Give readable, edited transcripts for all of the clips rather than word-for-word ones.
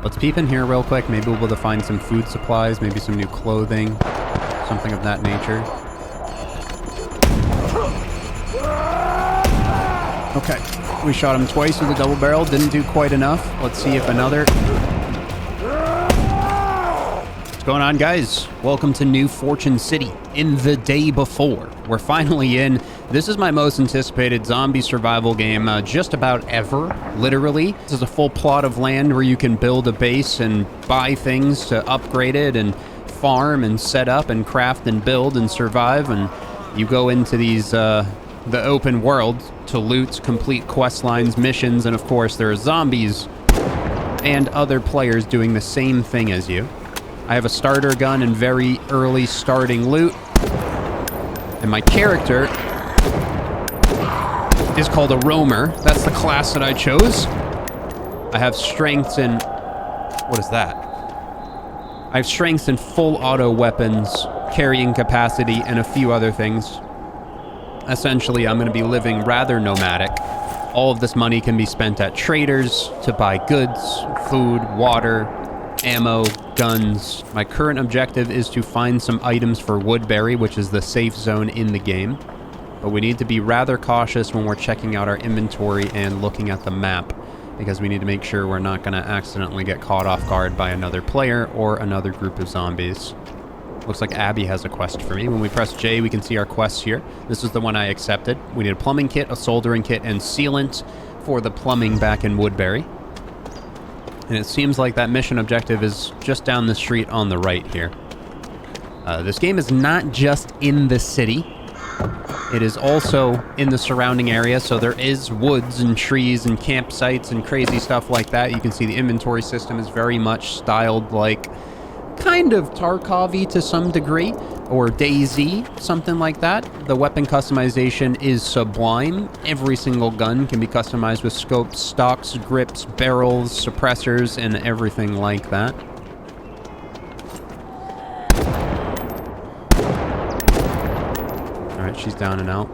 Let's peep in here real quick. Maybe we'll be able to find some food supplies, maybe some new clothing, something of that nature. Okay, we shot him twice with a double barrel. Didn't do quite enough. Let's see if another... What's going on, guys? Welcome to New Fortune City in the day before. We're finally in. This is my most anticipated zombie survival game just about ever, literally. This is a full plot of land where you can build a base and buy things to upgrade it and farm and set up and craft and build and survive. And you go into these, the open world to loot, complete quest lines, missions, and of course there are zombies and other players doing the same thing as you. I have a starter gun and very early starting loot. And my character is called a roamer. That's the class that I chose. I have strengths in... What is that? I have strengths in full auto weapons, carrying capacity, and a few other things. Essentially, I'm going to be living rather nomadic. All of this money can be spent at traders to buy goods, food, water, ammo, guns. My current objective is to find some items for Woodbury, which is the safe zone in the game. But we need to be rather cautious when we're checking out our inventory and looking at the map, because we need to make sure we're not going to accidentally get caught off guard by another player or another group of zombies. Looks like Abby has a quest for me. When we press J, we can see our quests here. This is the one I accepted. We need a plumbing kit, a soldering kit, and sealant for the plumbing back in Woodbury. And it seems like that mission objective is just down the street on the right here. This game is not just in the city. It is also in the surrounding area, so there is woods and trees and campsites and crazy stuff like that. You can see the inventory system is very much styled like kind of Tarkov-y to some degree, or DayZ, something like that. The weapon customization is sublime. Every single gun can be customized with scopes, stocks, grips, barrels, suppressors, and everything like that. Alright, she's down and out.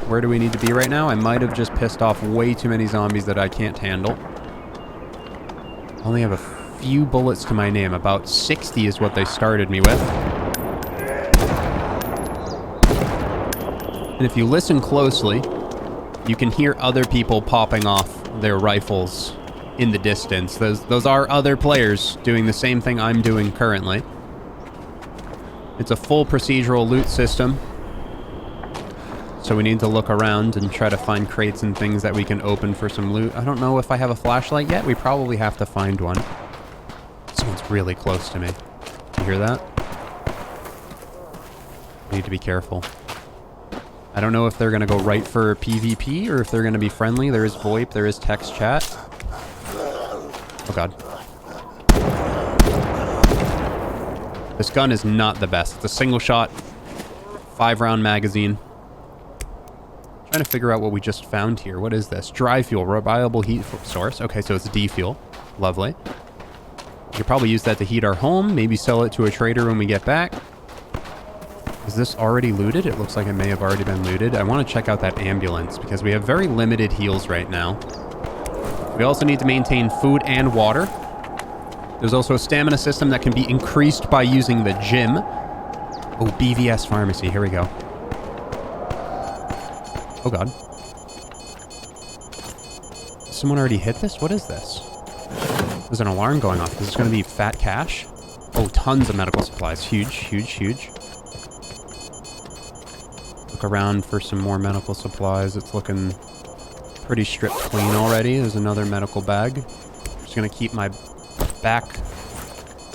Where do we need to be right now? I might have just pissed off way too many zombies that I can't handle. I only have a few bullets to my name. About 60 is what they started me with. And if you listen closely, you can hear other people popping off their rifles in the distance. Those are other players doing the same thing I'm doing currently. It's a full procedural loot system, so we need to look around and try to find crates and things that we can open for some loot. I don't know if I have a flashlight yet. We probably have to find one. Someone's really close to me. You hear that? I need to be careful. I don't know if they're going to go right for PvP or if they're going to be friendly. There is VoIP, there is text chat. Oh god. This gun is not the best. It's a single shot, 5-round magazine. Trying to figure out what we just found here. What is this? Dry fuel, reliable heat source. Okay, so it's D-fuel. Lovely. We could probably use that to heat our home. Maybe sell it to a trader when we get back. Is this already looted? It looks like it may have already been looted. I want to check out that ambulance because we have very limited heals right now. We also need to maintain food and water. There's also a stamina system that can be increased by using the gym. Oh, BVS Pharmacy. Here we go. Oh god. Someone already hit this? What is this? There's an alarm going off. Is this going to be fat cash? Oh, tons of medical supplies. Huge, huge, huge. Look around for some more medical supplies. It's looking pretty stripped clean already. There's another medical bag. I'm just going to keep my back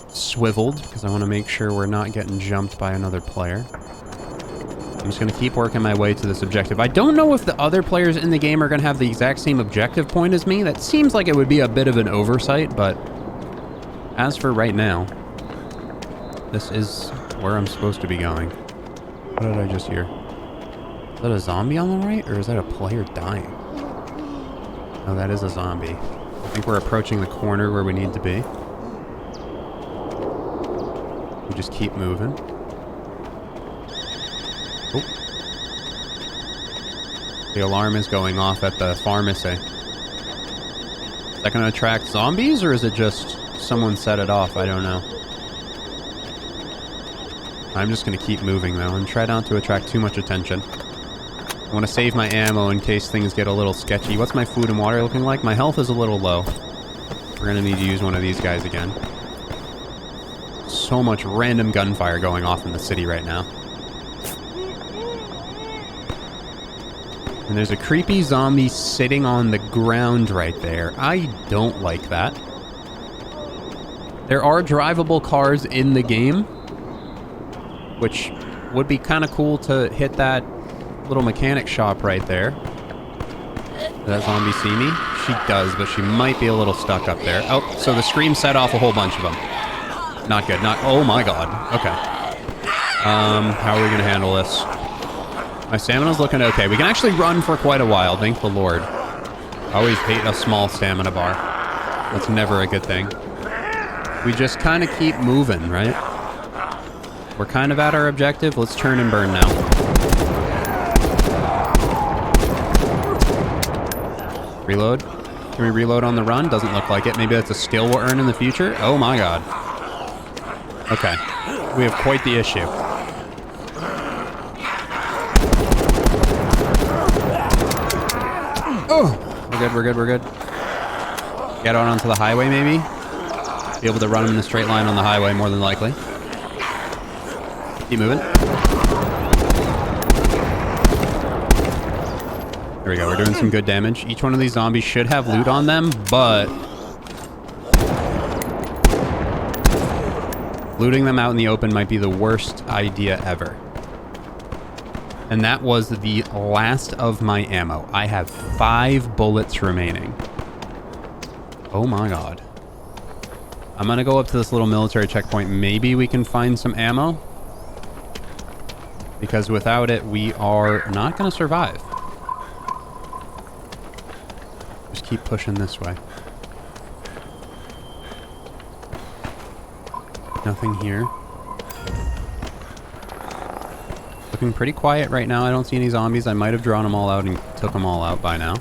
swiveled because I want to make sure we're not getting jumped by another player. I'm just going to keep working my way to this objective. I don't know if the other players in the game are going to have the exact same objective point as me. That seems like it would be a bit of an oversight, but as for right now, this is where I'm supposed to be going. What did I just hear? Is that a zombie on the right, or is that a player dying? No, that is a zombie. I think we're approaching the corner where we need to be. We just keep moving. Oh. The alarm is going off at the pharmacy. Is that going to attract zombies, or is it just someone set it off, I don't know. I'm just going to keep moving, though, and try not to attract too much attention. I want to save my ammo in case things get a little sketchy. What's my food and water looking like? My health is a little low. We're going to need to use one of these guys again. So much random gunfire going off in the city right now. And there's a creepy zombie sitting on the ground right there. I don't like that. There are drivable cars in the game, which would be kind of cool to hit that little mechanic shop right there. Does that zombie see me? She does, but she might be a little stuck up there. Oh, so the scream set off a whole bunch of them. Not good. Oh my god. Okay. How are we going to handle this? My stamina's looking okay. We can actually run for quite a while, thank the Lord. I always hate a small stamina bar. That's never a good thing. We just kind of keep moving, right? We're kind of at our objective. Let's turn and burn now. Reload. Can we reload on the run? Doesn't look like it. Maybe that's a skill we'll earn in the future. Oh my god. Okay. We have quite the issue. Oh! We're good. Get out onto the highway, maybe? Be able to run them in a straight line on the highway, more than likely. Keep moving. There we go. We're doing some good damage. Each one of these zombies should have loot on them, but looting them out in the open might be the worst idea ever. And that was the last of my ammo. I have 5 bullets remaining. Oh my god. I'm gonna go up to this little military checkpoint. Maybe we can find some ammo. Because without it, we are not gonna survive. Just keep pushing this way. Nothing here. Looking pretty quiet right now. I don't see any zombies. I might have drawn them all out and took them all out by now.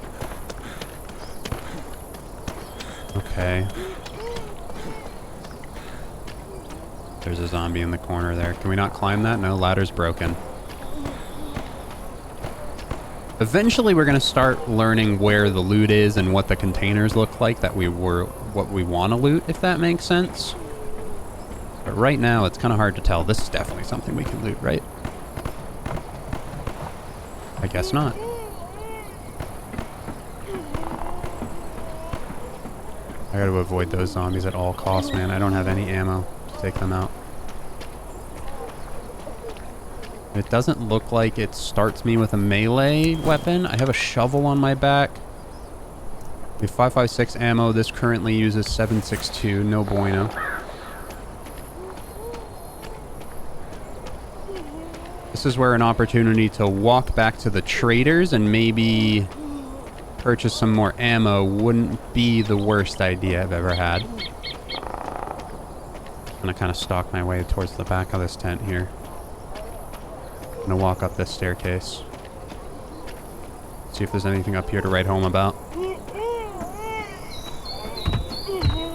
Okay. There's a zombie in the corner there. Can we not climb that? No, ladder's broken. Eventually we're going to start learning where the loot is and what the containers look like that what we want to loot, if that makes sense. But right now it's kind of hard to tell. This is definitely something we can loot, right? I guess not. I gotta avoid those zombies at all costs, man. I don't have any ammo to take them out. It doesn't look like it starts me with a melee weapon. I have a shovel on my back. We have 5.56 ammo. This currently uses 7.62. No bueno. This is where an opportunity to walk back to the traders and maybe purchase some more ammo wouldn't be the worst idea I've ever had. I'm gonna kind of stalk my way towards the back of this tent here. I'm gonna walk up this staircase. See if there's anything up here to write home about.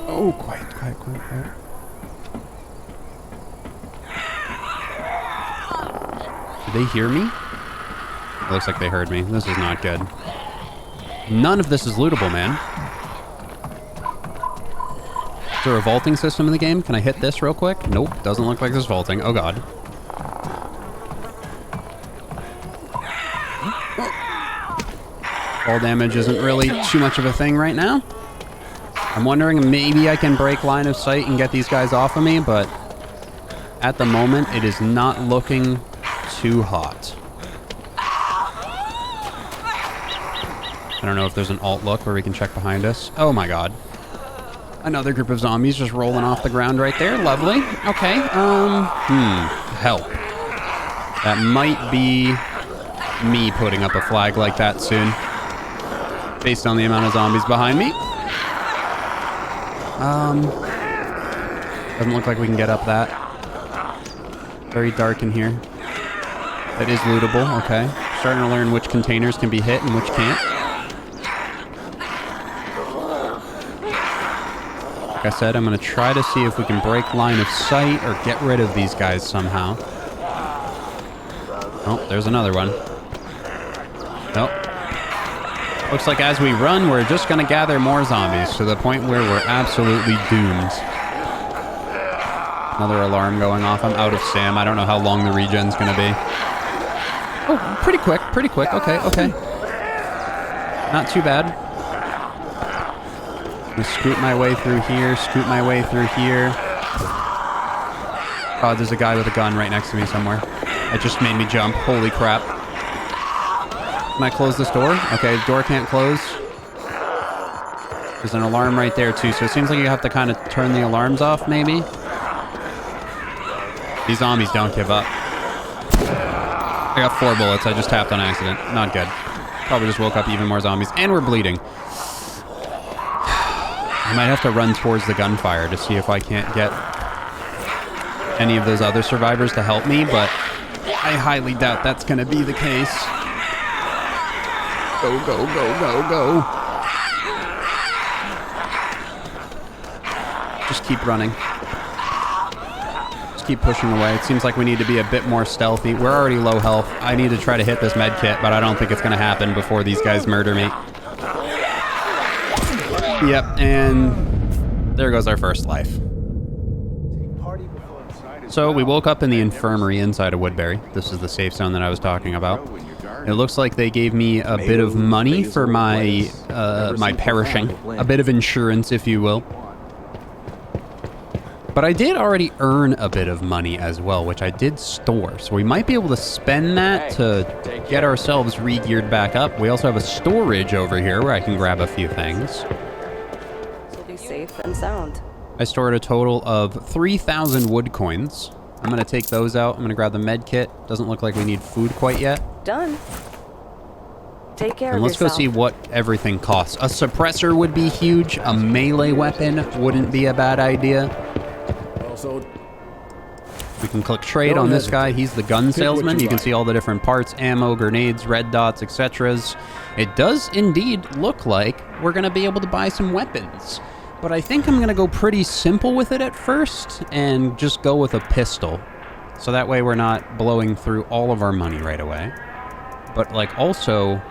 Oh, quiet. Did they hear me? It looks like they heard me. This is not good. None of this is lootable, man. Is there a vaulting system in the game? Can I hit this real quick? Nope, doesn't look like there's vaulting. Oh god. Fall damage isn't really too much of a thing right now. I'm wondering maybe I can break line of sight and get these guys off of me, but at the moment it is not looking too hot. I don't know if there's an alt look where we can check behind us. Oh my god. Another group of zombies just rolling off the ground right there. Lovely. Okay. Help. That might be me putting up a flag like that soon. Based on the amount of zombies behind me. Doesn't look like we can get up that. Very dark in here. That is lootable. Okay. Starting to learn which containers can be hit and which can't. Like I said, I'm going to try to see if we can break line of sight or get rid of these guys somehow. Oh, there's another one. Nope. Looks like as we run, we're just going to gather more zombies to the point where we're absolutely doomed. Another alarm going off. I'm out of Sam. I don't know how long the regen's going to be. Oh, pretty quick. Pretty quick. Okay, okay. Not too bad. I'm going to scoot my way through here. Scoot my way through here. Oh, there's a guy with a gun right next to me somewhere. It just made me jump. Holy crap. Can I close this door? Okay, the door can't close. There's an alarm right there, too. So it seems like you have to kind of turn the alarms off, maybe. These zombies don't give up. I got 4 bullets. I just tapped on accident. Not good. Probably just woke up even more zombies. And we're bleeding. I might have to run towards the gunfire to see if I can't get any of those other survivors to help me, but I highly doubt that's going to be the case. Go, go, go, go, go. Just keep running. Just keep pushing away. It seems like we need to be a bit more stealthy. We're already low health. I need to try to hit this med kit, but I don't think it's going to happen before these guys murder me. Yep, and there goes our first life. So we woke up in the infirmary inside of Woodbury. This is the safe zone that I was talking about. It looks like they gave me a bit of money for my my perishing, a bit of insurance, if you will. But I did already earn a bit of money as well, which I did store. So we might be able to spend that to get ourselves re-geared back up. We also have a storage over here where I can grab a few things. So be safe and sound. I stored a total of 3,000 wood coins. I'm going to take those out. I'm going to grab the med kit. Doesn't look like we need food quite yet. Done. Take care and of let's yourself. go see what everything costs. A suppressor would be huge. A melee weapon wouldn't be a bad idea. Also, we can click trade on this guy. He's the gun salesman. You can see all the different parts, ammo, grenades, red dots, etc. It does indeed look like we're going to be able to buy some weapons. But I think I'm going to go pretty simple with it at first and just go with a pistol. So that way we're not blowing through all of our money right away. But like also,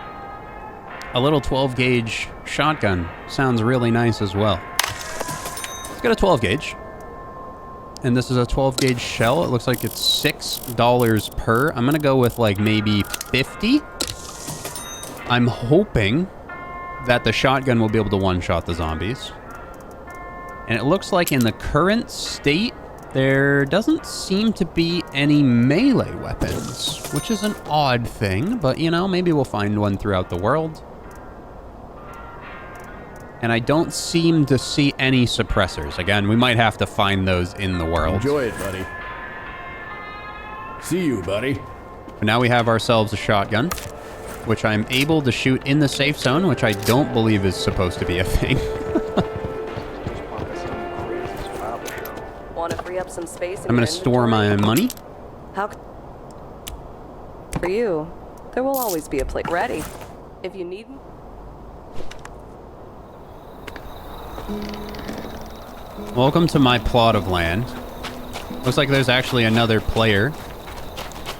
a little 12 gauge shotgun sounds really nice as well. Let's get a 12 gauge. And this is a 12 gauge shell. It looks like it's $6 per. I'm going to go with like maybe 50. I'm hoping that the shotgun will be able to one-shot the zombies. And it looks like in the current state, there doesn't seem to be any melee weapons, which is an odd thing, but you know, maybe we'll find one throughout the world. And I don't seem to see any suppressors. Again, we might have to find those in the world. Enjoy it, buddy. See you, buddy. But now we have ourselves a shotgun, which I'm able to shoot in the safe zone, which I don't believe is supposed to be a thing. Want to free up some space? I'm going to store my money. How? For you, there will always be a plate ready. If you need. Welcome to my plot of land. Looks like there's actually another player.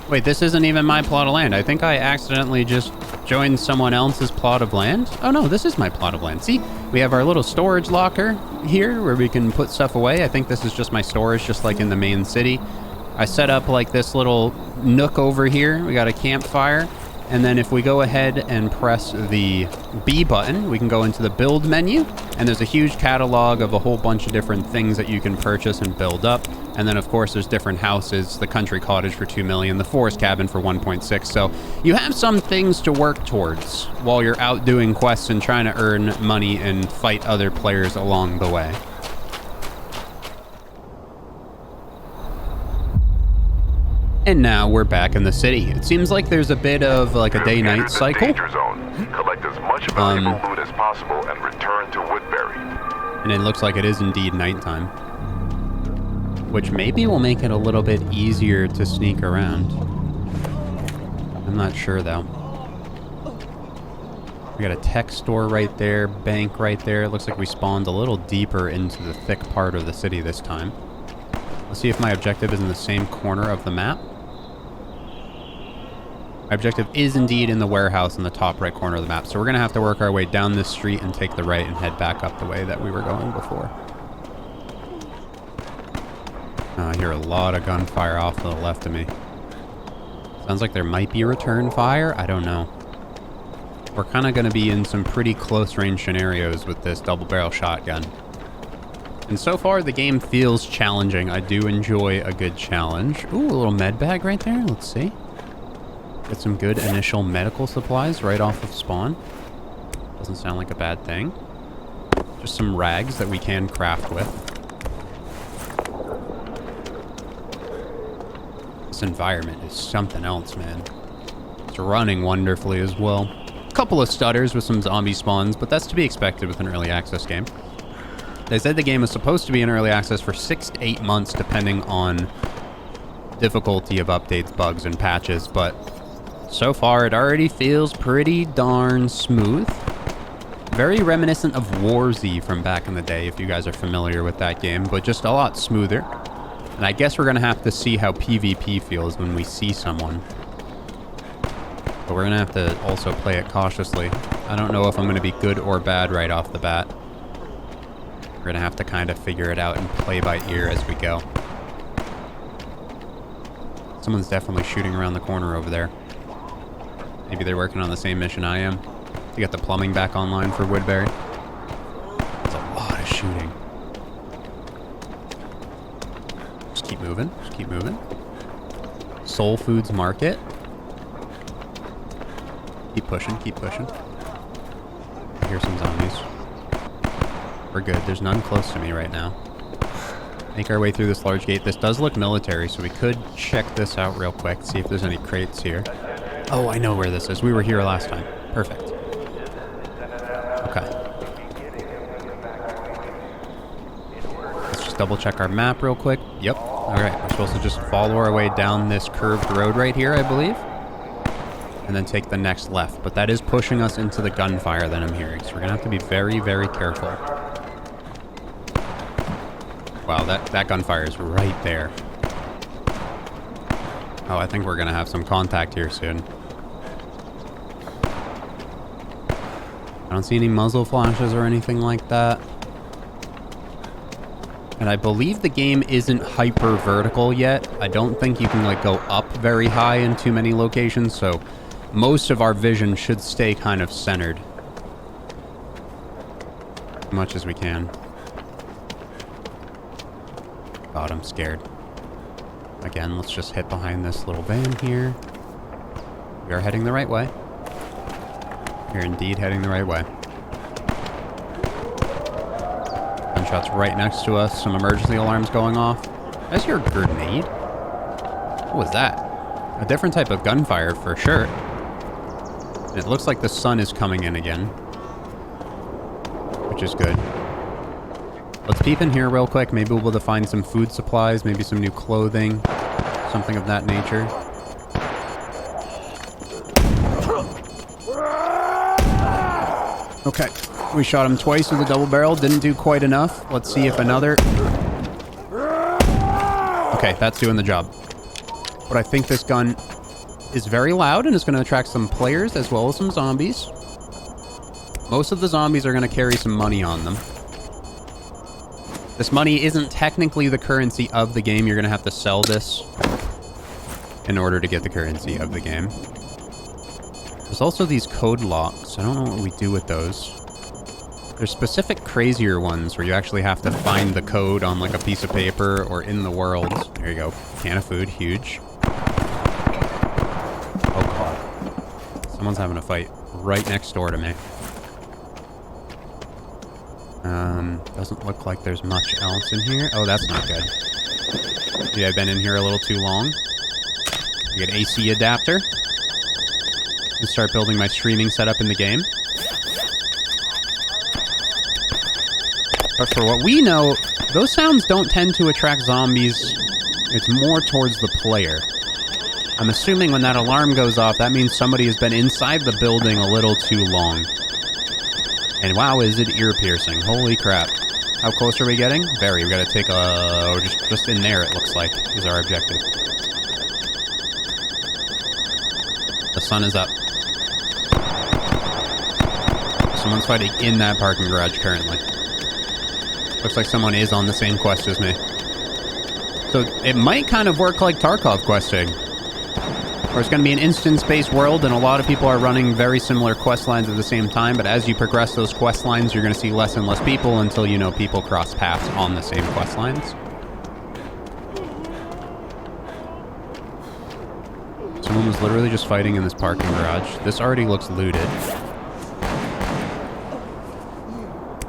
Wait, this isn't even my plot of land. I think I accidentally just joined someone else's plot of land. Oh no, this is my plot of land. See, we have our little storage locker here where we can put stuff away. I think this is just my storage, just like in the main city. I set up like this little nook over here. We got a campfire. And then if we go ahead and press the B button, we can go into the build menu. And there's a huge catalog of a whole bunch of different things that you can purchase and build up. And then, of course, there's different houses, the country cottage for $2 million, the forest cabin for 1.6. So you have some things to work towards while you're out doing quests and trying to earn money and fight other players along the way. And now we're back in the city. It seems like there's a bit of like a day-night cycle. Danger zone. Collect as much valuable loot as possible and return to Woodbury. And it looks like it is indeed nighttime, which maybe will make it a little bit easier to sneak around. I'm not sure though. We got a tech store right there, bank right there. It looks like we spawned a little deeper into the thick part of the city this time. Let's see if my objective is in the same corner of the map. My objective is indeed in the warehouse in the top right corner of the map. So we're going to have to work our way down this street and take the right and head back up the way that we were going before. I hear a lot of gunfire off to the left of me. Sounds like there might be return fire. I don't know. We're kind of going to be in some pretty close range scenarios with this double barrel shotgun. And so far, the game feels challenging. I do enjoy a good challenge. Ooh, a little med bag right there. Let's see. Get some good initial medical supplies right off of spawn. Doesn't sound like a bad thing. Just some rags that we can craft with. This environment is something else, man. It's running wonderfully as well. A couple of stutters with some zombie spawns, but that's to be expected with an early access game. They said the game is supposed to be in early access for 6 to 8 months, depending on difficulty of updates, bugs, and patches, but so far it already feels pretty darn smooth. Very reminiscent of Warzy from back in the day, if you guys are familiar with that game, but just a lot smoother. And I guess we're going to have to see how PvP feels when we see someone. But we're going to have to also play it cautiously. I don't know if I'm going to be good or bad right off the bat. We're going to have to kind of figure it out and play by ear as we go. Someone's definitely shooting around the corner over there. Maybe they're working on the same mission I am. To get the plumbing back online for Woodbury. That's a lot of shooting. Just keep moving. Just keep moving. Soul Foods Market. Keep pushing. Keep pushing. I hear some zombies. We're good. There's none close to me right now. Make our way through this large gate. This does look military, so we could check this out real quick. See if there's any crates here. Oh, I know where this is. We were here last time. Perfect. Okay. Let's just double check our map real quick. Yep. Alright, we're supposed to just follow our way down this curved road right here, I believe. And then take the next left. But that is pushing us into the gunfire that I'm hearing. So we're going to have to be very, very careful. Wow, that gunfire is right there. Oh, I think we're going to have some contact here soon. I don't see any muzzle flashes or anything like that. And I believe the game isn't hyper vertical yet. I don't think you can like go up very high in too many locations, so most of our vision should stay kind of centered. As much as we can. God, I'm scared. Again, let's just hit behind this little van here. We are heading the right way. We're indeed heading the right way. Gunshots right next to us. Some emergency alarms going off. That's your grenade? What was that? A different type of gunfire for sure. And it looks like the sun is coming in again. Which is good. Let's peep in here real quick. Maybe we'll be able to find some food supplies, maybe some new clothing, something of that nature. Okay, we shot him twice with a double barrel. Didn't do quite enough. Let's see if another... Okay, that's doing the job. But I think this gun is very loud and is going to attract some players as well as some zombies. Most of the zombies are going to carry some money on them. This money isn't technically the currency of the game. You're going to have to sell this in order to get the currency of the game. There's also these code locks. I don't know what we do with those. There's specific crazier ones where you actually have to find the code on like a piece of paper or in the world. There you go. Can of food. Huge. Oh, God. Someone's having a fight right next door to me. Doesn't look like there's much else in here. Oh, that's not good. Yeah, I've been in here a little too long. I get AC adapter. And start building my streaming setup in the game. But for what we know, those sounds don't tend to attract zombies. It's more towards the player. I'm assuming when that alarm goes off, that means somebody has been inside the building a little too long. And wow, is it ear-piercing. Holy crap. How close are we getting? Very. We gotta take a... just in there, it looks like, is our objective. The sun is up. Someone's fighting in that parking garage currently. Looks like someone is on the same quest as me. So it might kind of work like Tarkov questing. Where it's going to be an instance-based world, and a lot of people are running very similar quest lines at the same time, but as you progress those quest lines, you're going to see less and less people until, you know, people cross paths on the same quest lines. Someone was literally just fighting in this parking garage. This already looks looted.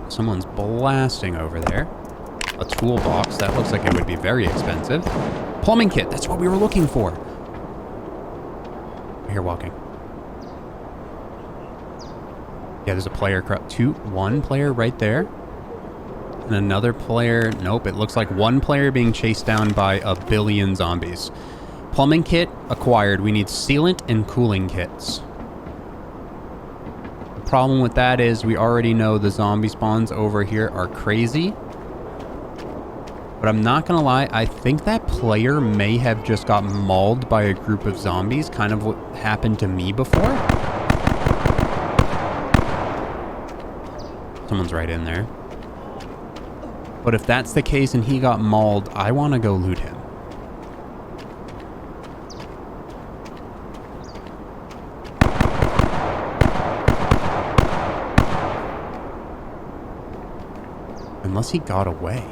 Someone's blasting over there. A toolbox. That looks like it would be very expensive. Plumbing kit. That's what we were looking for. Here, walking. Yeah, there's a player. One player right there. And another player. Nope, it looks like one player being chased down by a billion zombies. Plumbing kit acquired. We need sealant and cooling kits. The problem with that is we already know the zombie spawns over here are crazy. But I'm not gonna lie, I think that player may have just got mauled by a group of zombies, kind of what happened to me before. Someone's right in there. But if that's the case and he got mauled, I want to go loot him. Unless he got away.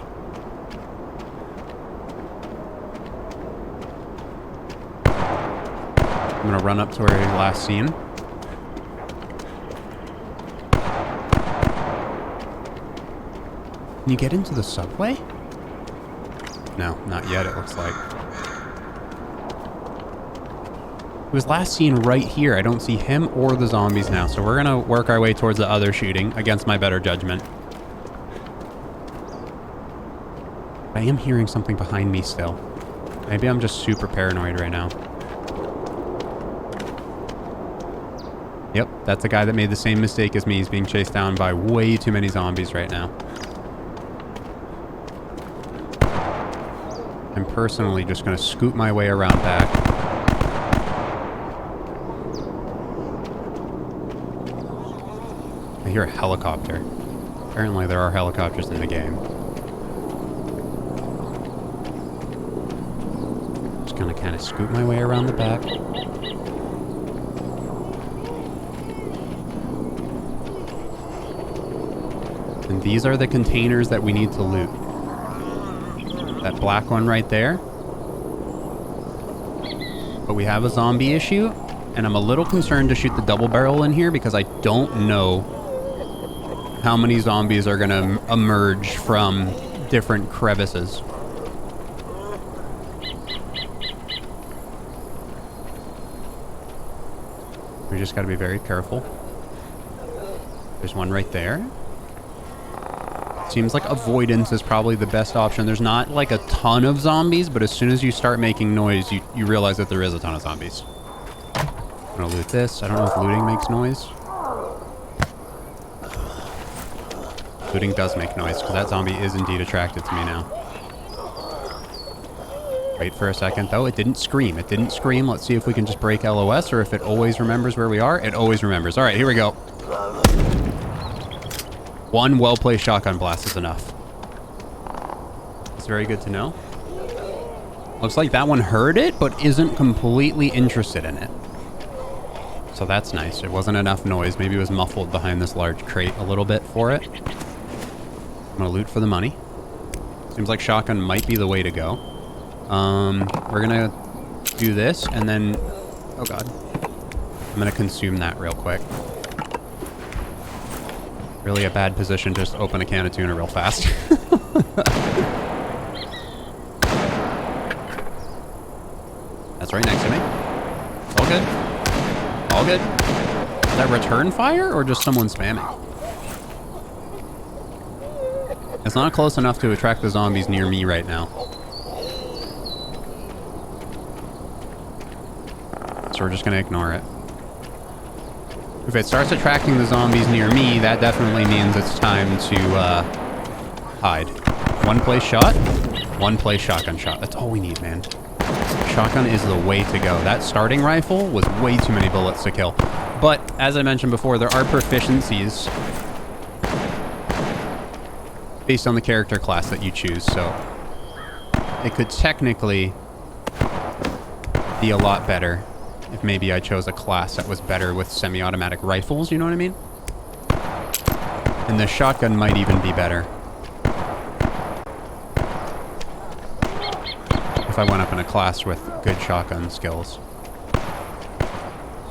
I'm gonna run up to where he last seen. Can you get into the subway? No, not yet, it looks like. He was last seen right here. I don't see him or the zombies now, so we're gonna work our way towards the other shooting against my better judgment. I am hearing something behind me still. Maybe I'm just super paranoid right now. Yep, that's the guy that made the same mistake as me. He's being chased down by way too many zombies right now. I'm personally just going to scoot my way around back. I hear a helicopter. Apparently there are helicopters in the game. Just going to kind of scoot my way around the back. And these are the containers that we need to loot. That black one right there. But we have a zombie issue, and I'm a little concerned to shoot the double barrel in here because I don't know how many zombies are going to emerge from different crevices. We just got to be very careful. There's one right there. Seems like avoidance is probably the best option. There's not like a ton of zombies, but as soon as you start making noise, you realize that there is a ton of zombies. I'm gonna loot this. I don't know if looting makes noise. Looting does make noise, because that zombie is indeed attracted to me now. Wait for a second, though. It didn't scream. It didn't scream. Let's see if we can just break LOS, or if it always remembers where we are. It always remembers. All right, here we go. One well-placed shotgun blast is enough. It's very good to know. Looks like that one heard it, but isn't completely interested in it. So that's nice. It wasn't enough noise. Maybe it was muffled behind this large crate a little bit for it. I'm gonna loot for the money. Seems like shotgun might be the way to go. We're gonna do this, and then... Oh god. I'm gonna consume that real quick. Really a bad position to just open a can of tuna real fast. That's right next to me. It's all good. All good. Is that return fire or just someone spamming? It's not close enough to attract the zombies near me right now. so we're just going to ignore it. If it starts attracting the zombies near me, that definitely means it's time to hide. One play shot, one play shotgun shot. That's all we need, man. Shotgun is the way to go. That starting rifle was way too many bullets to kill. But, as I mentioned before, there are proficiencies based on the character class that you choose, so it could technically be a lot better if maybe I chose a class that was better with semi-automatic rifles, you know what I mean? And the shotgun might even be better if I went up in a class with good shotgun skills.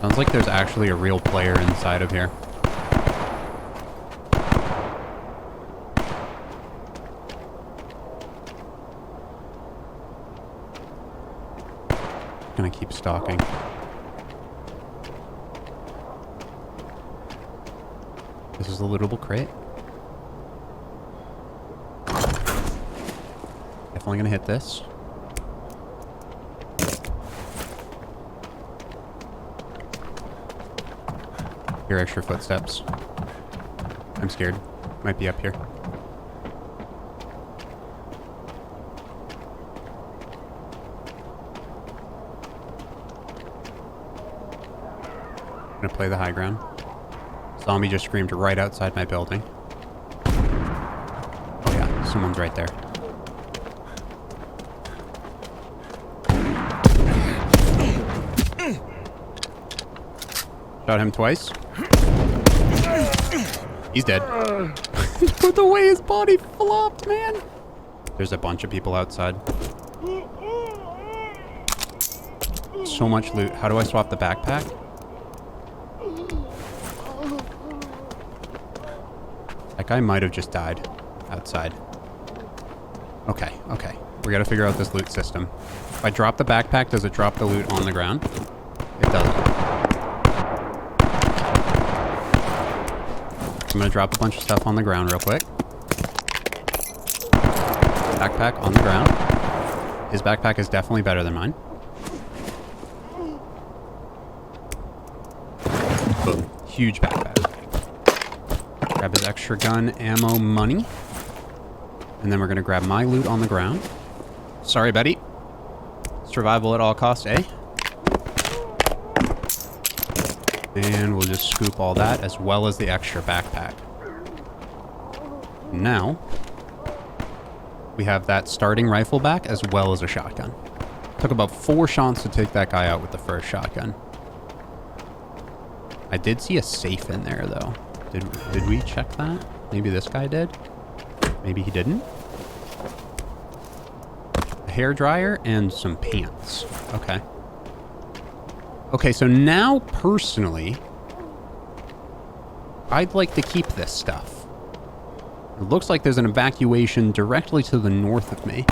Sounds like there's actually a real player inside of here. Gonna keep stalking. This is a lootable crate. Definitely gonna hit this. Hear extra footsteps. I'm scared. Might be up here. I'm gonna play the high ground. Zombie just screamed right outside my building. Oh yeah, someone's right there. Shot him twice. He's dead. The way his body flopped, man. There's a bunch of people outside. So much loot. How do I swap the backpack? That guy might have just died outside. Okay, okay. We gotta figure out this loot system. If I drop the backpack, does it drop the loot on the ground? It doesn't. I'm gonna drop a bunch of stuff on the ground real quick. Backpack on the ground. His backpack is definitely better than mine. Boom. Huge backpack. Grab his extra gun, ammo, money. And then we're gonna grab my loot on the ground. Sorry, Betty. Survival at all costs, eh? And we'll just scoop all that as well as the extra backpack. Now, we have that starting rifle back as well as a shotgun. Took about 4 shots to take that guy out with the first shotgun. I did see a safe in there, though. Did we check that? Maybe this guy did? Maybe he didn't? A hairdryer and some pants. Okay. Okay, so now, personally, I'd like to keep this stuff. It looks like there's an evacuation directly to the north of me.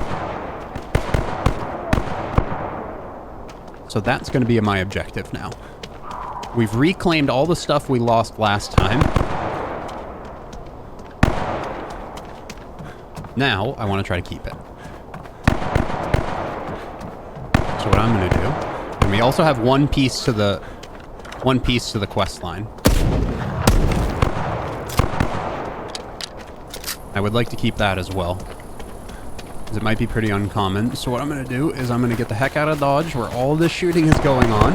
So that's going to be my objective now. We've reclaimed all the stuff we lost last time. Now, I want to try to keep it. So what I'm going to do... And we also have one piece to the quest line. I would like to keep that as well, because it might be pretty uncommon. So what I'm going to do is I'm going to get the heck out of Dodge where all this shooting is going on.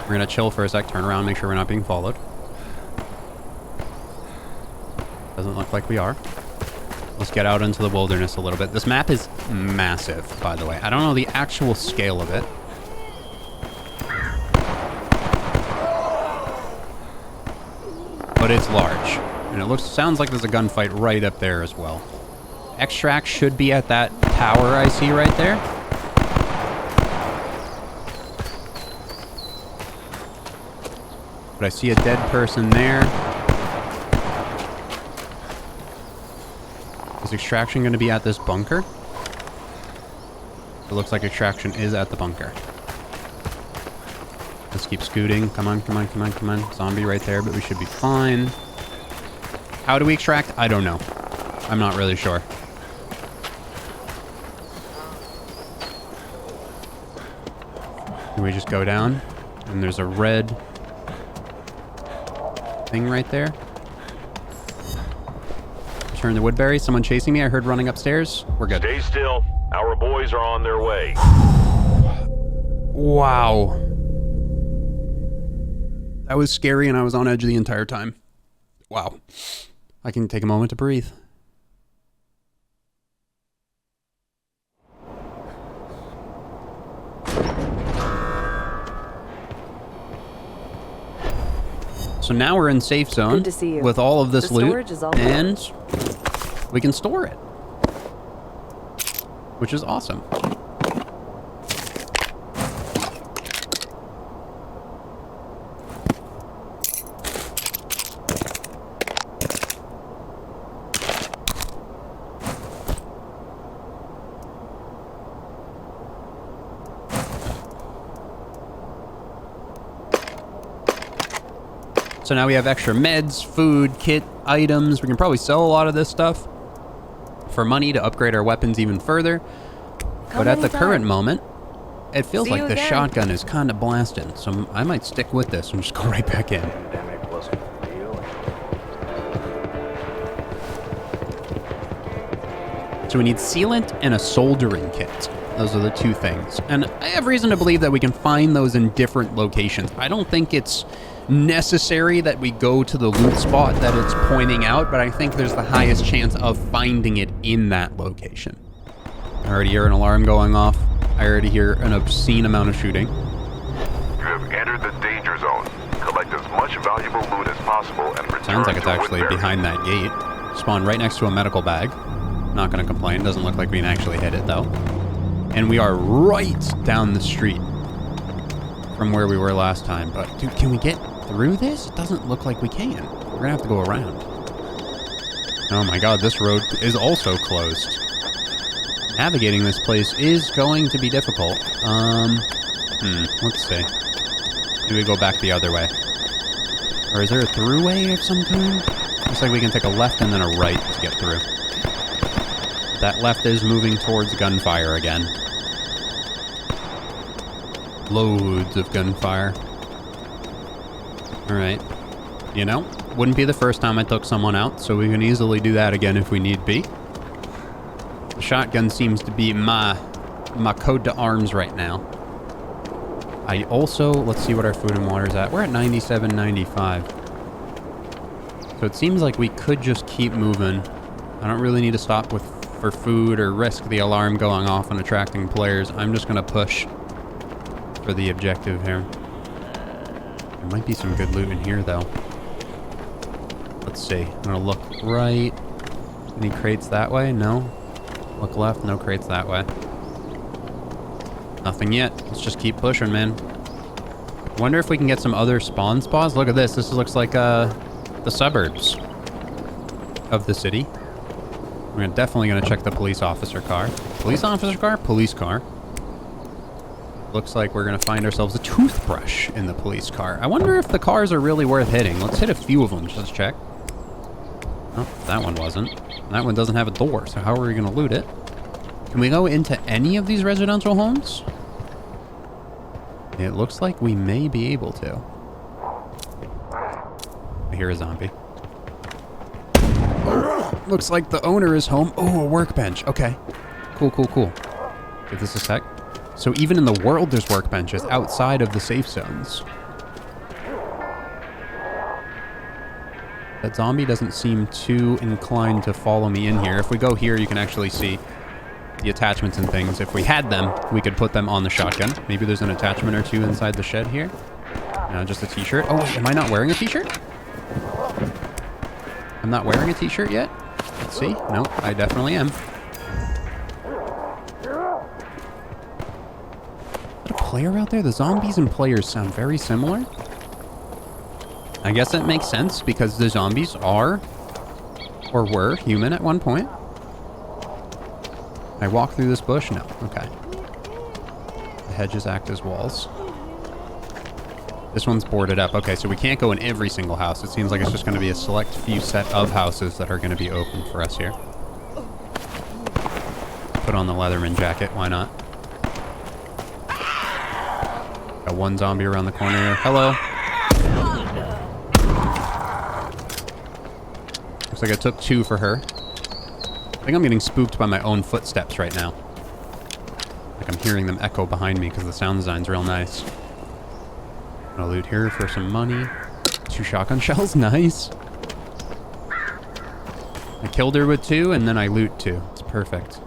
We're going to chill for a sec, turn around, make sure we're not being followed. Doesn't look like we are. Let's get out into the wilderness a little bit. This map is massive, by the way. I don't know the actual scale of it. But it's large. And it sounds like there's a gunfight right up there as well. Extract should be at that tower I see right there. But I see a dead person there. Is extraction going to be at this bunker? It looks like extraction is at the bunker. Let's keep scooting. Come on, come on, come on, come on. Zombie right there, but we should be fine. How do we extract? I don't know. I'm not really sure. Can we just go down? And there's a red thing right there. Turn the Woodbury. Someone chasing me. I heard running upstairs. We're good. Stay still. Our boys are on their way. Wow. That was scary and I was on edge the entire time. Wow. I can take a moment to breathe. So now we're in safe zone. Good to see you. With all of this The loot, storage is all and we can store it, which is awesome. So now we have extra meds, food, kit, items. We can probably sell a lot of this stuff for money to upgrade our weapons even further. But at the current moment, it feels like the shotgun is kind of blasting. So I might stick with this and just go right back in. So we need sealant and a soldering kit. Those are the two things. And I have reason to believe that we can find those in different locations. I don't think it's necessary that we go to the loot spot that it's pointing out, but I think there's the highest chance of finding it in that location. I already hear an alarm going off. I already hear an obscene amount of shooting. You have entered the danger zone. Collect as much valuable loot as possible and return Sounds like it's to actually Woodbury. behind that gate. Spawned right next to a medical bag. Not gonna complain. Doesn't look like we can actually hit it though. And we are right down the street from where we were last time. But dude, can we get through this? It doesn't look like we can. We're gonna have to go around. Oh my god, this road is also closed. Navigating this place is going to be difficult. Let's see. Maybe we go back the other way. Or is there a throughway of some kind? Looks like we can take a left and then a right to get through. That left is moving towards gunfire again. Loads of gunfire. Alright. You know, wouldn't be the first time I took someone out, so we can easily do that again if we need be. The shotgun seems to be my code to arms right now. I also, let's see what our food and water is at. We're at 97.95. So it seems like we could just keep moving. I don't really need to stop for food or risk the alarm going off and attracting players. I'm just gonna push for the objective here. There might be some good loot in here though. Let's see. I'm gonna look right. Any crates that way? No. Look left. No crates that way. Nothing yet. Let's just keep pushing, man. Wonder if we can get some other spawn spots. Look at this. This looks like the suburbs of the city. We're definitely gonna check the police officer car. Police officer car? Police car. Looks like we're gonna find ourselves a toothbrush in the police car. I wonder if the cars are really worth hitting. Let's hit a few of them just to check. Oh, that one wasn't. That one doesn't have a door, so how are we gonna loot it? Can we go into any of these residential homes? It looks like we may be able to. I hear a zombie. Oh, looks like the owner is home. Oh, a workbench. Okay. Cool, cool, cool. Give this a sec. So even in the world, there's workbenches outside of the safe zones. That zombie doesn't seem too inclined to follow me in here. If we go here, you can actually see the attachments and things. If we had them, we could put them on the shotgun. Maybe there's an attachment or two inside the shed here. No, just a t-shirt. Oh, wait, am I not wearing a t-shirt? I'm not wearing a t-shirt yet? Let's see. No, I definitely am. Is that a player out there? The zombies and players sound very similar. I guess that makes sense because the zombies are or were human at one point. I walk through this bush? No. Okay. The hedges act as walls. This one's boarded up. Okay, so we can't go in every single house. It seems like it's just going to be a select few set of houses that are going to be open for us here. Put on the Leatherman jacket. Why not? Got one zombie around the corner here. Hello. Looks like I took 2 for her. I think I'm getting spooked by my own footsteps right now. Like I'm hearing them echo behind me because the sound design's real nice. Gonna loot here for some money. 2 shotgun shells, nice. I killed her with 2 and then I loot 2. It's perfect.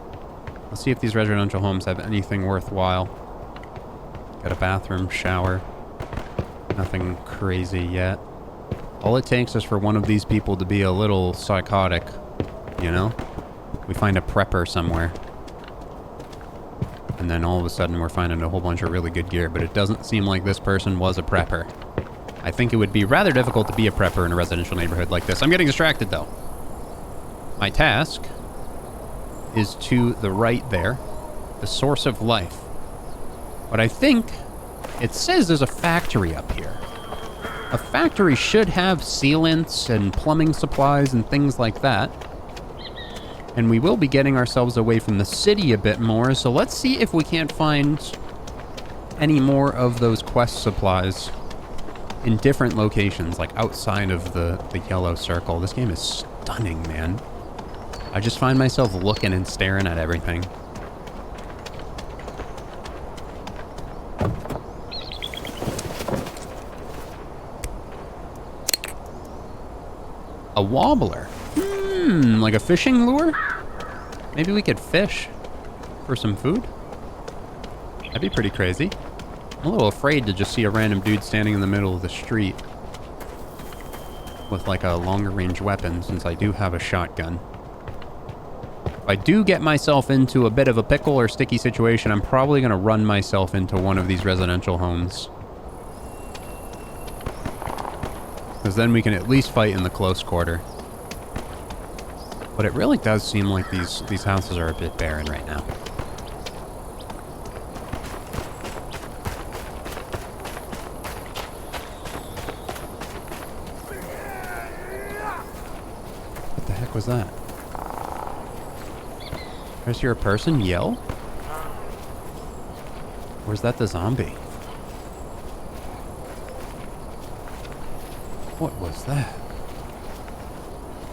Let's see if these residential homes have anything worthwhile. Got a bathroom, shower. Nothing crazy yet. All it takes is for one of these people to be a little psychotic, you know? We find a prepper somewhere. And then all of a sudden we're finding a whole bunch of really good gear, but it doesn't seem like this person was a prepper. I think it would be rather difficult to be a prepper in a residential neighborhood like this. I'm getting distracted though. My task is to the right there, the source of life. But I think it says there's a factory up here. A factory should have sealants and plumbing supplies and things like that. And we will be getting ourselves away from the city a bit more, so let's see if we can't find any more of those quest supplies in different locations, like outside of the yellow circle. This game is stunning, man. I just find myself looking and staring at everything. A wobbler. Like a fishing lure? Maybe we could fish for some food? That'd be pretty crazy. I'm a little afraid to just see a random dude standing in the middle of the street with like a longer range weapon, since I do have a shotgun. If I do get myself into a bit of a pickle or sticky situation, I'm probably going to run myself into one of these residential homes. Because then we can at least fight in the close quarter. But it really does seem like these houses are a bit barren right now. What the heck was that? Did I just hear a person yell? Or is that the zombie? What was that?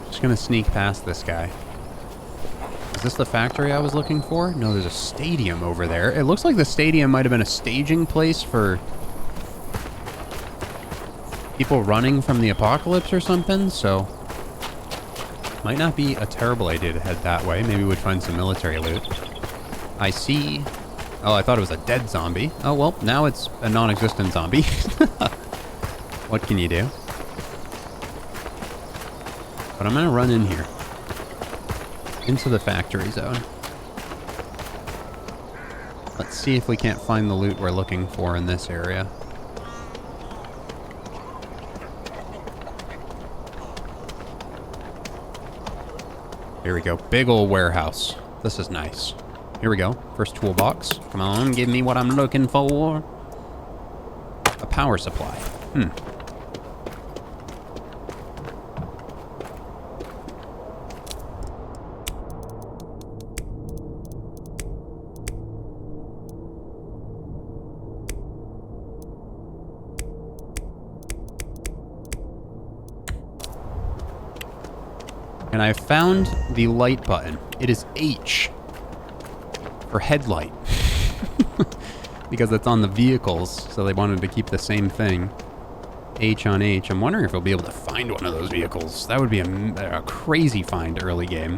Just gonna sneak past this guy. Is this the factory I was looking for? No, there's a stadium over there. It looks like the stadium might have been a staging place for people running from the apocalypse or something, so might not be a terrible idea to head that way. Maybe we'd find some military loot. I see... Oh, I thought it was a dead zombie. Oh, well, now it's a non-existent zombie. What can you do? But I'm gonna run in here. Into the factory zone. Let's see if we can't find the loot we're looking for in this area. Here we go. Big old warehouse. This is nice. Here we go. First toolbox. Come on, give me what I'm looking for. A power supply. And I found the light button. It is H for headlight. Because it's on the vehicles, so they wanted to keep the same thing. H on H. I'm wondering if we'll be able to find one of those vehicles. That would be a crazy find early game.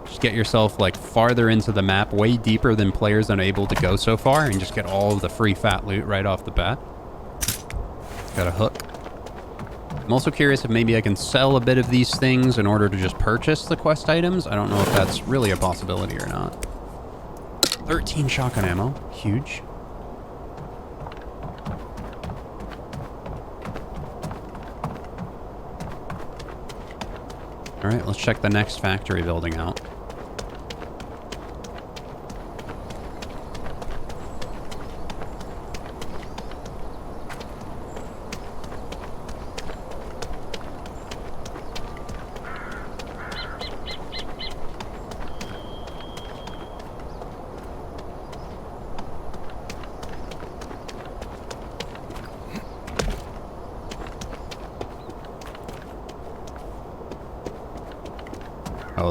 Just get yourself like farther into the map, way deeper than players are able to go so far, and just get all of the free fat loot right off the bat. Got a hook. I'm also curious if maybe I can sell a bit of these things in order to just purchase the quest items. I don't know if that's really a possibility or not. 13 shotgun ammo. Huge. Alright, let's check the next factory building out.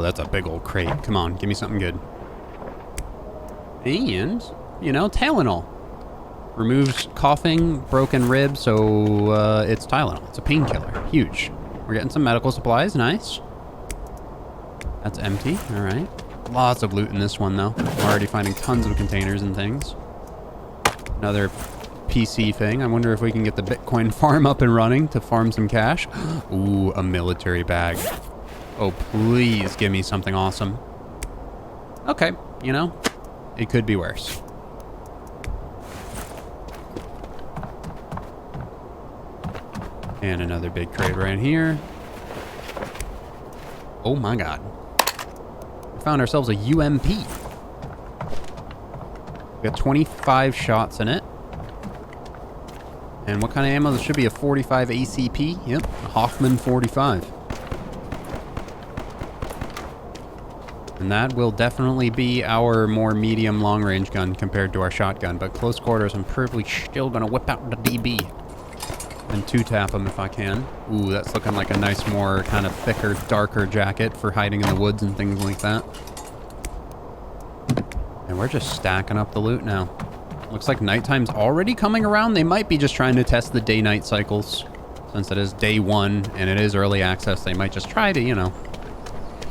that's a big old crate. Come on, give me something good. And, you know, Tylenol. Removes coughing, broken ribs, so it's Tylenol. It's a painkiller. Huge. We're getting some medical supplies. Nice. That's empty. All right. Lots of loot in this one, though. I'm already finding tons of containers and things. Another PC thing. I wonder if we can get the Bitcoin farm up and running to farm some cash. Ooh, a military bag. Oh, please give me something awesome. Okay, you know, it could be worse. And another big crate right here. Oh my god. We found ourselves a UMP. We got 25 shots in it. And what kind of ammo? This should be a 45 ACP. Yep, a Hoffman 45. And that will definitely be our more medium long-range gun compared to our shotgun. But close quarters, I'm probably still going to whip out the DB. And two-tap them if I can. Ooh, that's looking like a nice, more kind of thicker, darker jacket for hiding in the woods and things like that. And we're just stacking up the loot now. Looks like nighttime's already coming around. They might be just trying to test the day-night cycles. Since it is day one and it is early access, they might just try to, you know,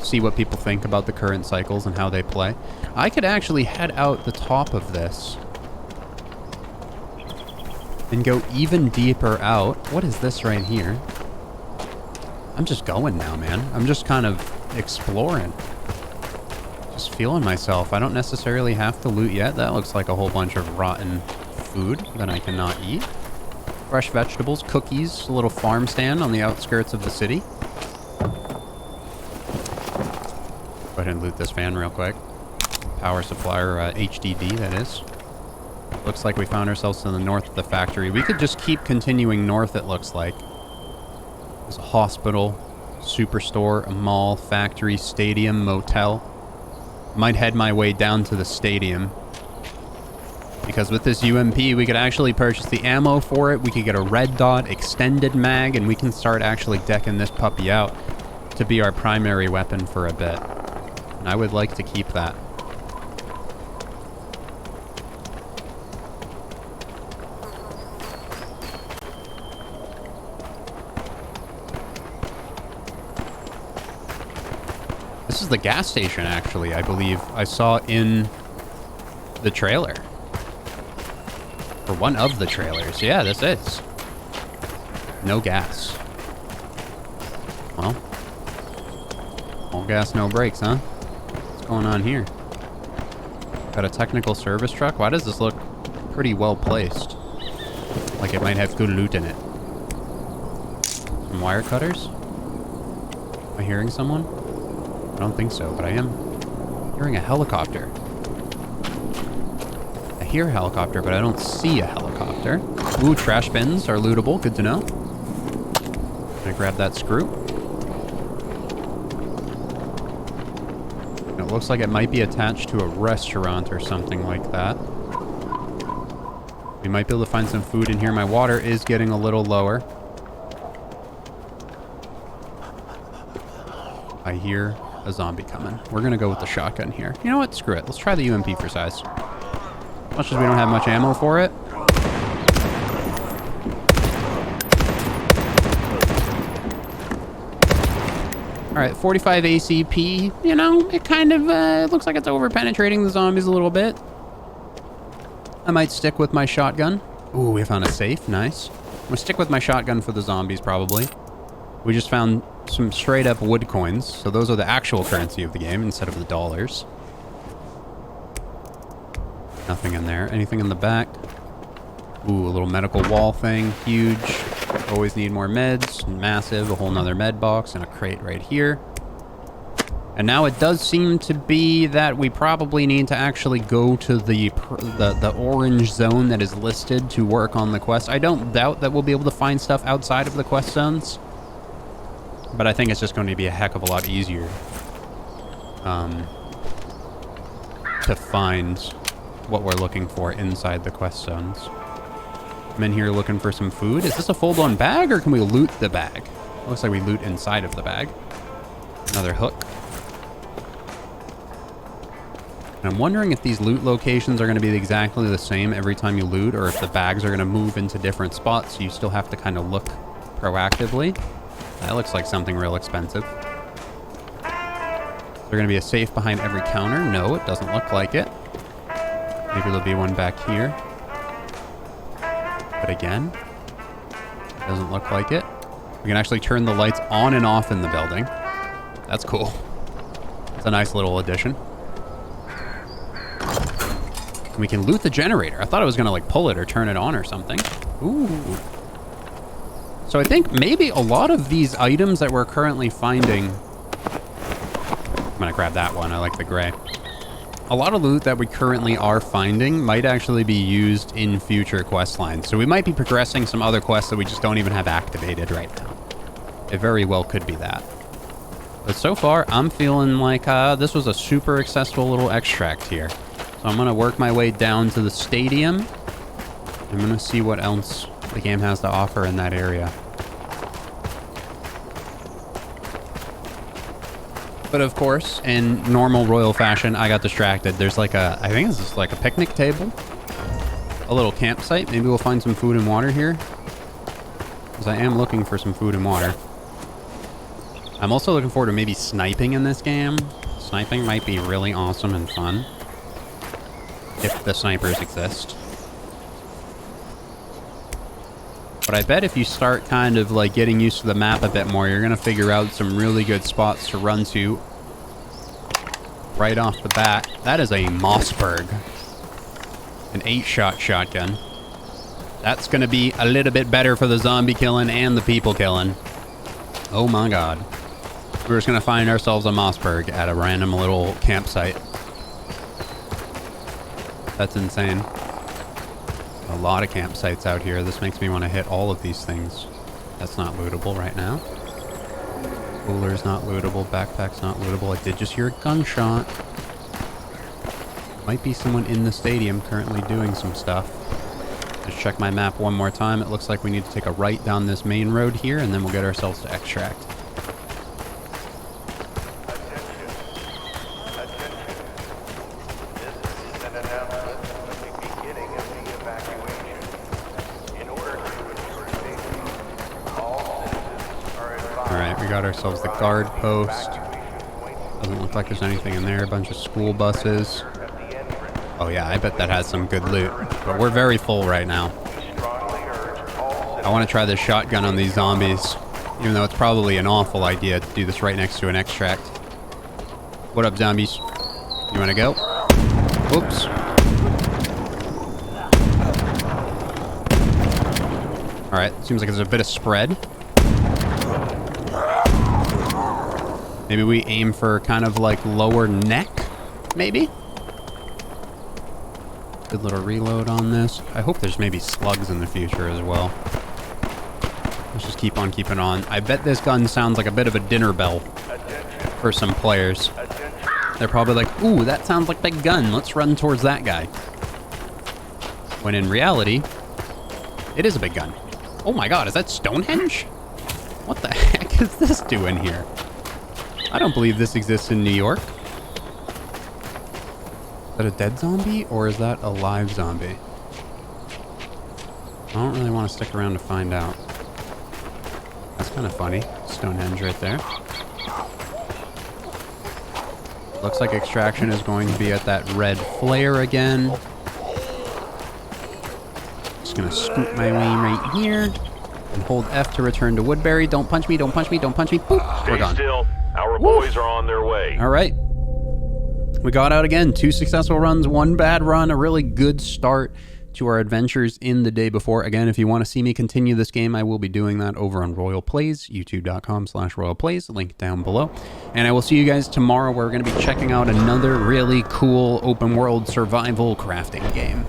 see what people think about the current cycles and how they play. I could actually head out the top of this and go even deeper out. What is this right here? I'm just going now, man. I'm just kind of exploring. Just feeling myself. I don't necessarily have to loot yet. That looks like a whole bunch of rotten food that I cannot eat. Fresh vegetables, cookies, a little farm stand on the outskirts of the city. Go ahead and loot this van real quick. Power supply, or HDD, that is. Looks like we found ourselves to the north of the factory. We could just keep continuing north, it looks like. There's a hospital, superstore, a mall, factory, stadium, motel. Might head my way down to the stadium. Because with this UMP, we could actually purchase the ammo for it. We could get a red dot, extended mag, and we can start actually decking this puppy out to be our primary weapon for a bit. And I would like to keep that. This is the gas station, actually, I believe I saw in the trailer. Or one of the trailers. Yeah, this is. No gas. Well. All gas, no brakes, huh? What's going on here? Got a technical service truck? Why does this look pretty well placed? Like it might have good loot in it. Some wire cutters? Am I hearing someone? I don't think so, but I am hearing a helicopter. I hear a helicopter, but I don't see a helicopter. Ooh, trash bins are lootable. Good to know. Gonna grab that screw. It looks like it might be attached to a restaurant or something like that. We might be able to find some food in here. My water is getting a little lower. I hear a zombie coming. We're gonna go with the shotgun here. You know what? Screw it. Let's try the UMP for size. As much as we don't have much ammo for it. Alright, 45 ACP. You know, it kind of looks like it's over-penetrating the zombies a little bit. I might stick with my shotgun. Ooh, we found a safe. Nice. I'm gonna stick with my shotgun for the zombies, probably. We just found some straight up wood coins, so those are the actual currency of the game instead of the dollars. Nothing in there. Anything in the back? Ooh, a little medical wall thing. Huge. Always need more meds. Massive. A whole nother med box and a crate right here. And now it does seem to be that we probably need to actually go to the orange zone that is listed to work on the quest. I don't doubt that we'll be able to find stuff outside of the quest zones. But I think it's just going to be a heck of a lot easier to find what we're looking for inside the quest zones. I'm in here looking for some food. Is this a fold-on bag, or can we loot the bag? Looks like we loot inside of the bag. Another hook. And I'm wondering if these loot locations are going to be exactly the same every time you loot, or if the bags are going to move into different spots, so you still have to kind of look proactively. That looks like something real expensive. Is there going to be a safe behind every counter? No, it doesn't look like it. Maybe there'll be one back here. But again, it doesn't look like it. We can actually turn the lights on and off in the building. That's cool. It's a nice little addition. And we can loot the generator. I thought I was going to like pull it or turn it on or something. Ooh. So I think maybe a lot of these items that we're currently finding... I'm going to grab that one. I like the gray. A lot of loot that we currently are finding might actually be used in future quest lines. So we might be progressing some other quests that we just don't even have activated right now. It very well could be that. But so far, I'm feeling like this was a super accessible little extract here. So I'm going to work my way down to the stadium. I'm going to see what else the game has to offer in that area. But of course, in normal Royal fashion, I got distracted. There's like a, I think this is like a picnic table. A little campsite. Maybe we'll find some food and water here. Because I am looking for some food and water. I'm also looking forward to maybe sniping in this game. Sniping might be really awesome and fun. If the snipers exist. But I bet if you start kind of like getting used to the map a bit more, you're going to figure out some really good spots to run to right off the bat. That is a Mossberg. An 8-shot shotgun. That's going to be a little bit better for the zombie killing and the people killing. Oh my god. We're just going to find ourselves a Mossberg at a random little campsite. That's insane. A lot of campsites out here. This makes me want to hit all of these things. That's not lootable right now. Cooler's not lootable. Backpack's not lootable. I did just hear a gunshot. Might be someone in the stadium currently doing some stuff. Just check my map one more time. It looks like we need to take a right down this main road here, and then we'll get ourselves to extract. Got ourselves the guard post. Doesn't look like there's anything in there. A bunch of school buses. Oh yeah, I bet that has some good loot. But we're very full right now. I want to try this shotgun on these zombies. Even though it's probably an awful idea to do this right next to an extract. What up, zombies? You want to go? Whoops. Alright, seems like there's a bit of spread. Maybe we aim for kind of like lower neck, maybe? Good little reload on this. I hope there's maybe slugs in the future as well. Let's just keep on keeping on. I bet this gun sounds like a bit of a dinner bell for some players. They're probably like, ooh, that sounds like a big gun. Let's run towards that guy. When in reality, it is a big gun. Oh my god, is that Stonehenge? What the heck is this doing here? I don't believe this exists in New York. Is that a dead zombie, or is that a live zombie? I don't really want to stick around to find out. That's kind of funny. Stonehenge right there. Looks like extraction is going to be at that red flare again. Just gonna scoop my way right here. And hold F to return to Woodbury. Don't punch me, don't punch me, don't punch me. Boop, we're gone. Stay still. Our boys are on their way. All right. We got out again. 2 successful runs, 1 bad run. A really good start to our adventures in the day before. Again, if you want to see me continue this game, I will be doing that over on Royal Plays, youtube.com/Royal Plays, link down below. And I will see you guys tomorrow where we're going to be checking out another really cool open world survival crafting game.